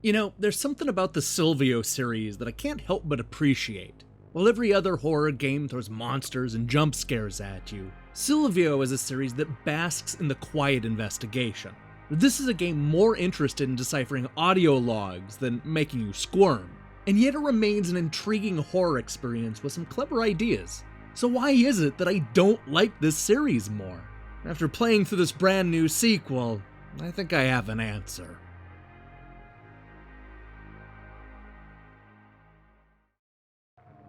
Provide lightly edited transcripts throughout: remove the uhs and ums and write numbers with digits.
You know, there's something about the Sylvio series that I can't help but appreciate. While every other horror game throws monsters and jump scares at you, Sylvio is a series that basks in the quiet investigation. This is a game more interested in deciphering audio logs than making you squirm, and yet it remains an intriguing horror experience with some clever ideas. So why is it that I don't like this series more? After playing through this brand new sequel, I think I have an answer.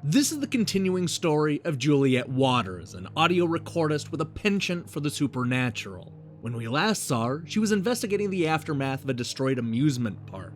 This is the continuing story of Juliet Waters, an audio recordist with a penchant for the supernatural. When we last saw her, she was investigating the aftermath of a destroyed amusement park.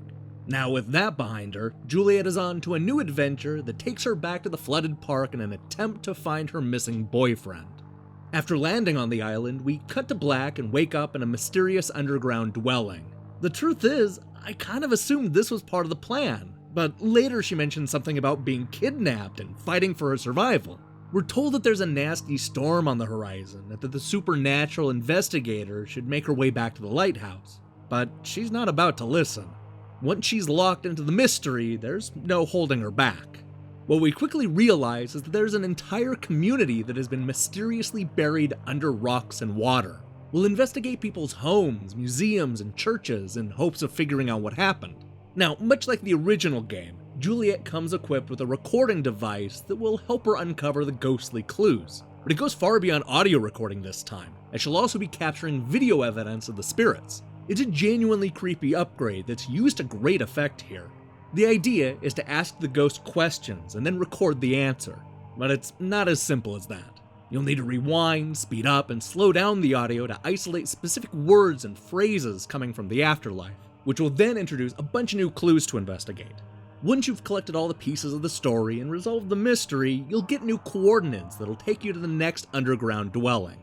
Now with that behind her, Juliet is on to a new adventure that takes her back to the flooded park in an attempt to find her missing boyfriend. After landing on the island, we cut to black and wake up in a mysterious underground dwelling. The truth is, I kind of assumed this was part of the plan, but later she mentioned something about being kidnapped and fighting for her survival. We're told that there's a nasty storm on the horizon and that the supernatural investigator should make her way back to the lighthouse, but she's not about to listen. Once she's locked into the mystery, there's no holding her back. What we quickly realize is that there's an entire community that has been mysteriously buried under rocks and water. We'll investigate people's homes, museums, and churches in hopes of figuring out what happened. Now, much like the original game, Juliet comes equipped with a recording device that will help her uncover the ghostly clues. But it goes far beyond audio recording this time, as she'll also be capturing video evidence of the spirits. It's a genuinely creepy upgrade that's used to great effect here. The idea is to ask the ghost questions and then record the answer, but it's not as simple as that. You'll need to rewind, speed up, and slow down the audio to isolate specific words and phrases coming from the afterlife, which will then introduce a bunch of new clues to investigate. Once you've collected all the pieces of the story and resolved the mystery, you'll get new coordinates that'll take you to the next underground dwelling.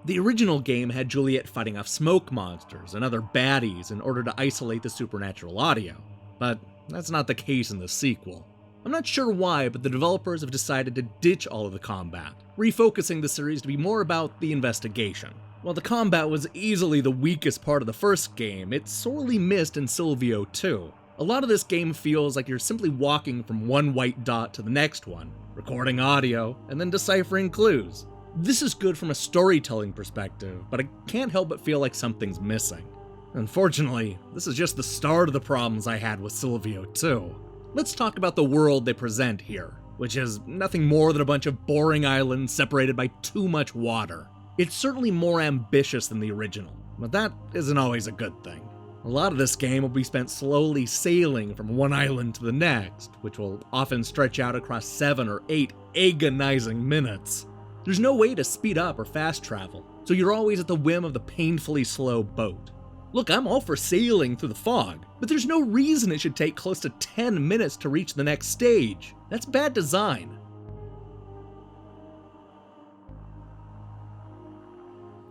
The original game had Juliet fighting off smoke monsters and other baddies in order to isolate the supernatural audio, but that's not the case in the sequel. I'm not sure why, but the developers have decided to ditch all of the combat, refocusing the series to be more about the investigation. While the combat was easily the weakest part of the first game, it's sorely missed in Sylvio 2. A lot of this game feels like you're simply walking from one white dot to the next one, recording audio, and then deciphering clues. This is good from a storytelling perspective, but I can't help but feel like something's missing. Unfortunately, this is just the start of the problems I had with Sylvio 2. Let's talk about the world they present here, which is nothing more than a bunch of boring islands separated by too much water. It's certainly more ambitious than the original, but that isn't always a good thing. A lot of this game will be spent slowly sailing from one island to the next, which will often stretch out across 7 or 8 agonizing minutes. There's no way to speed up or fast travel, so you're always at the whim of the painfully slow boat. Look, I'm all for sailing through the fog, but there's no reason it should take close to 10 minutes to reach the next stage. That's bad design.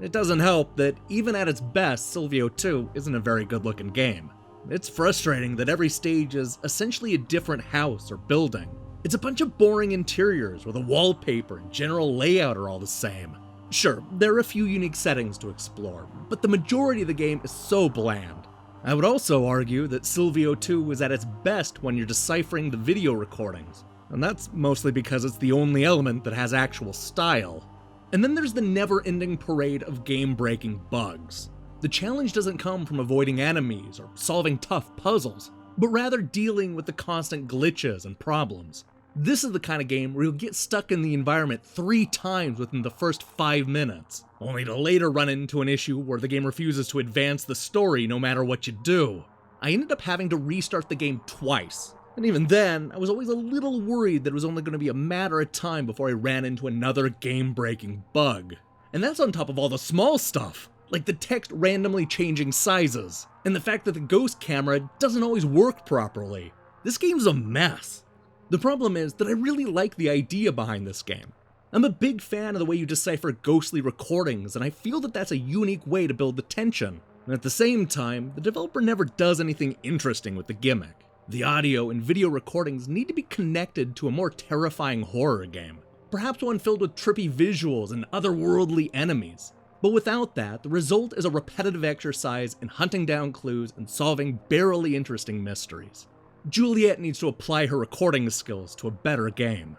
It doesn't help that even at its best, Sylvio 2 isn't a very good looking game. It's frustrating that every stage is essentially a different house or building. It's a bunch of boring interiors where the wallpaper and general layout are all the same. Sure, there are a few unique settings to explore, but the majority of the game is so bland. I would also argue that Sylvio 2 is at its best when you're deciphering the video recordings, and that's mostly because it's the only element that has actual style. And then there's the never-ending parade of game-breaking bugs. The challenge doesn't come from avoiding enemies or solving tough puzzles, but rather dealing with the constant glitches and problems. This is the kind of game where you'll get stuck in the environment 3 times within the first 5 minutes, only to later run into an issue where the game refuses to advance the story no matter what you do. I ended up having to restart the game twice, and even then, I was always a little worried that it was only going to be a matter of time before I ran into another game-breaking bug. And that's on top of all the small stuff, like the text randomly changing sizes, and the fact that the ghost camera doesn't always work properly. This game's a mess. The problem is that I really like the idea behind this game. I'm a big fan of the way you decipher ghostly recordings, and I feel that that's a unique way to build the tension. And at the same time, the developer never does anything interesting with the gimmick. The audio and video recordings need to be connected to a more terrifying horror game, perhaps one filled with trippy visuals and otherworldly enemies. But without that, the result is a repetitive exercise in hunting down clues and solving barely interesting mysteries. Juliet needs to apply her recording skills to a better game.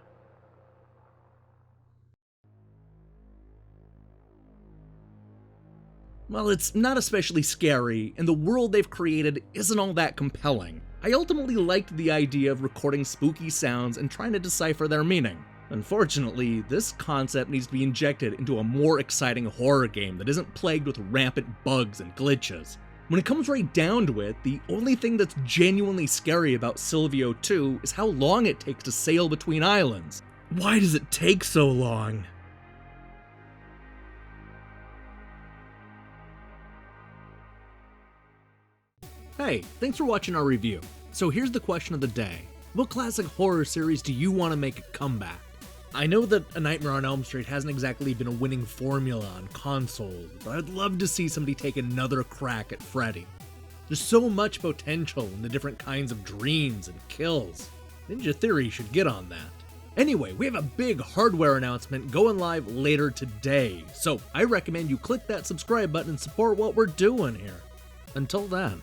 Well, it's not especially scary, and the world they've created isn't all that compelling. I ultimately liked the idea of recording spooky sounds and trying to decipher their meaning. Unfortunately, this concept needs to be injected into a more exciting horror game that isn't plagued with rampant bugs and glitches. When it comes right down to it, the only thing that's genuinely scary about Sylvio 2 is how long it takes to sail between islands. Why does it take so long? Hey, thanks for watching our review. So here's the question of the day. What classic horror series do you want to make a comeback? I know that A Nightmare on Elm Street hasn't exactly been a winning formula on consoles, but I'd love to see somebody take another crack at Freddy. There's so much potential in the different kinds of dreams and kills. Ninja Theory should get on that. Anyway, we have a big hardware announcement going live later today, so I recommend you click that subscribe button and support what we're doing here. Until then.